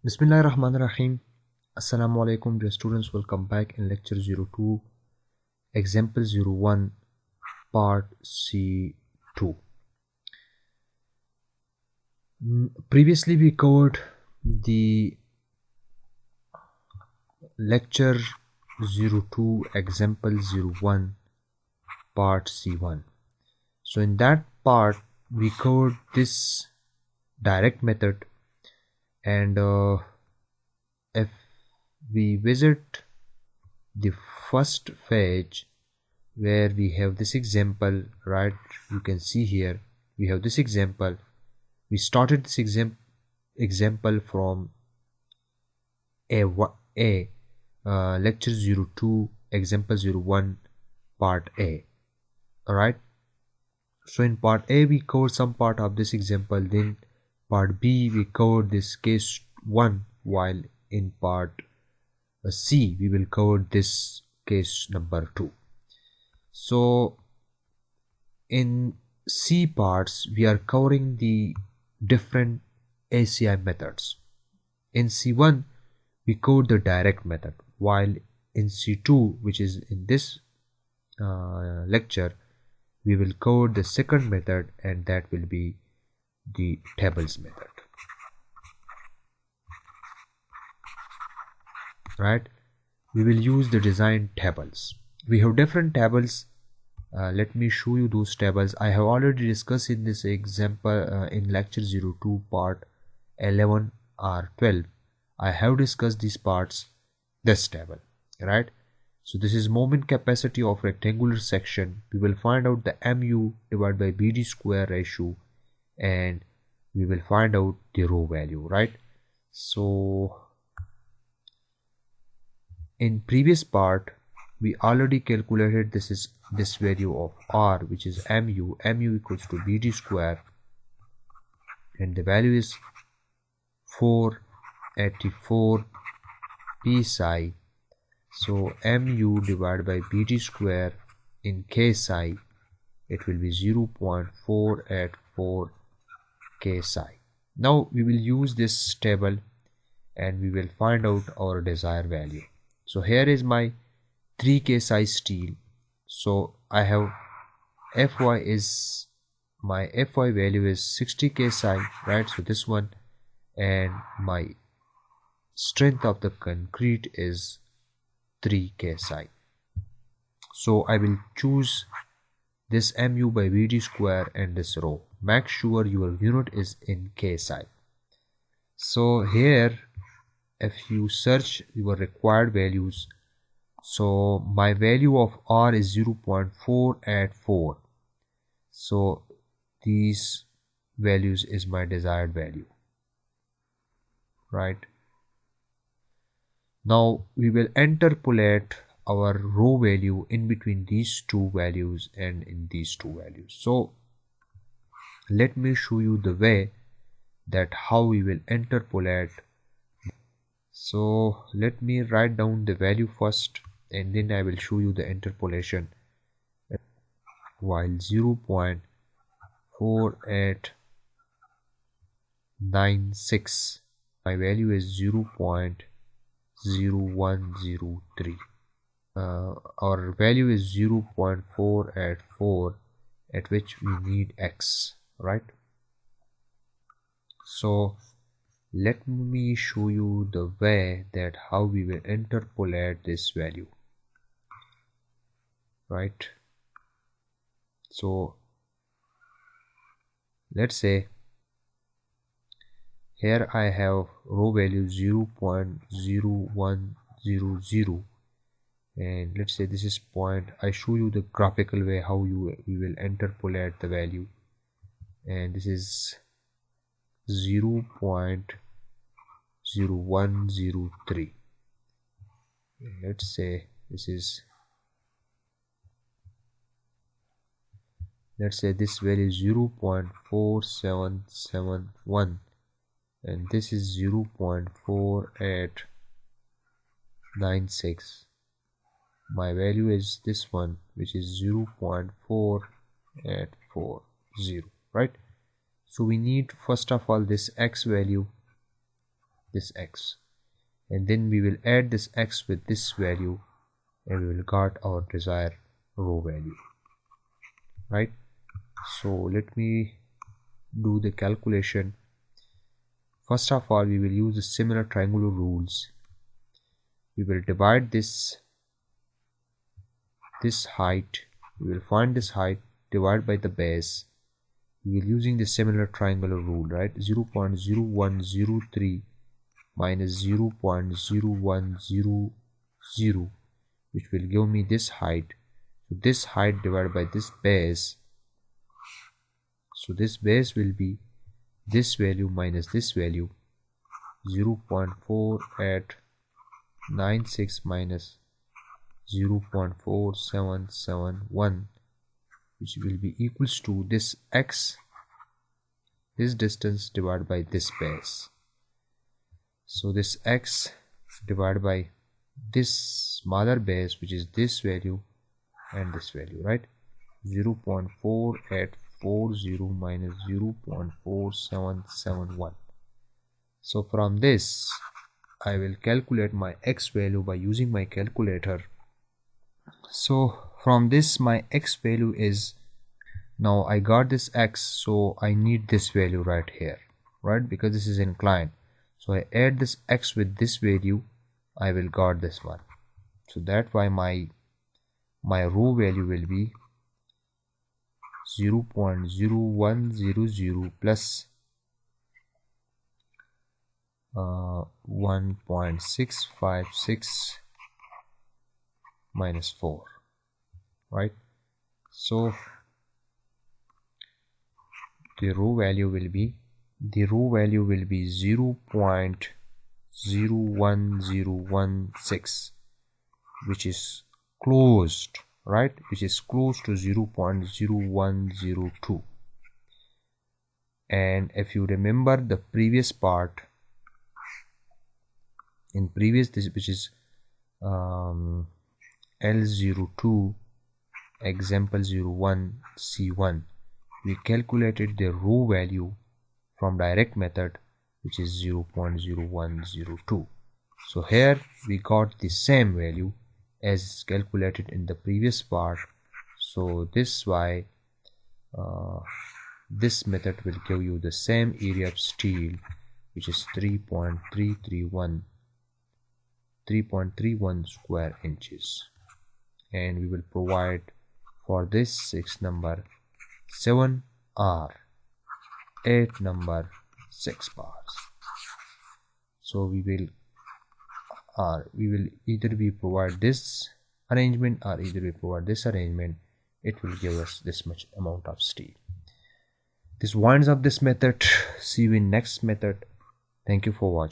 Bismillahirrahmanirrahim. Assalamu alaikum dear students, welcome back in lecture 02, example 01, part C2. Previously we covered the lecture 02, example 01, part C1. So in that part we covered this direct method, and if we visit the first page where we have this example, right, you can see here we have this example. We started this example from lecture 02, example 01, part A. Alright, so in part A we covered some part of this example, then part B we covered this case 1, while in part C we will cover this case number 2. So in C parts we are covering the different ACI methods. In C1 we covered the direct method, while in C2, which is in this lecture, we will cover the second method, and that will be the tables method. Right, we will use the design tables. We have different tables. Let me show you those tables. I have already discussed in this example in lecture 02, part 11 or 12. I have discussed these parts, this table, right? So this is moment capacity of rectangular section. We will find out the mu divided by bd square ratio, and we will find out the rho value, right? So in previous part we already calculated this value of r, which is mu equals to bd square, and the value is 484 psi. So mu divided by bd square in k psi, it will be 0.484 k psi. Now we will use this table and we will find out our desired value. So here is my 3k psi steel. So I have Fy is, my Fy value is 60k psi, right? So this one, and my strength of the concrete is 3k psi. So I will choose this mu by bd square and this rho. Make sure your unit is in k psi. So here if you search your required values, so my value of r is 0.484. so these values is my desired value, right? Now we will interpolate our rho value in between these two values and in these two values. So let me show you the way that how we will interpolate. So let me write down the value first, and then I will show you the interpolation. While 0.4896, my value is 0.0103. Our value is 0.484, at which we need x, right? So let me show you the way that how we will interpolate this value, right? So let's say here I have rho value 0.0100, and let's say this is point. I show you the graphical way how we will interpolate the value, and this is 0.0103. let's say this is, let's say this value is 0.4771, and this is 0.4896. my value is this one, which is 0.4840, right? So we need first of all this x value, this x, and then we will add this x with this value, and we will get our desired row value, right? So let me do the calculation. First of all, we will use the similar triangular rules. We will divide this height, we will find this height, divide by the base. We will using the similar triangular rule, right? 0.0103 minus 0.0100, which will give me this height. So this height divided by this base, so this base will be this value minus this value, 0.4896 minus 0.4771, which will be equals to this x, this distance divided by this base. So this x divided by this smaller base, which is this value and this value, right? 0.4840 minus 0.4771. So from this I will calculate my x value by using my calculator. So from this my x value is, now I got this x, so I need this value right here, right? Because this is inclined, so I add this x with this value, I will got this one. So that's why my row value will be 0.0100 plus 1.656 minus 4, right? So the row value will be 0.01016, which is closed, right? Which is close to 0.0102. And if you remember the previous part, in previous this, which is L02 example 01C1, we calculated the row value from direct method, which is 0.0102. So here we got the same value as calculated in the previous part. So this why this method will give you the same area of steel, which is 3.31 square inches, and we will provide for this 6 number 7 R, 8 number 6 bars. So we will either we provide this arrangement or either we provide this arrangement. It will give us this much amount of steel. This winds up this method. See you in next method. Thank you for watching.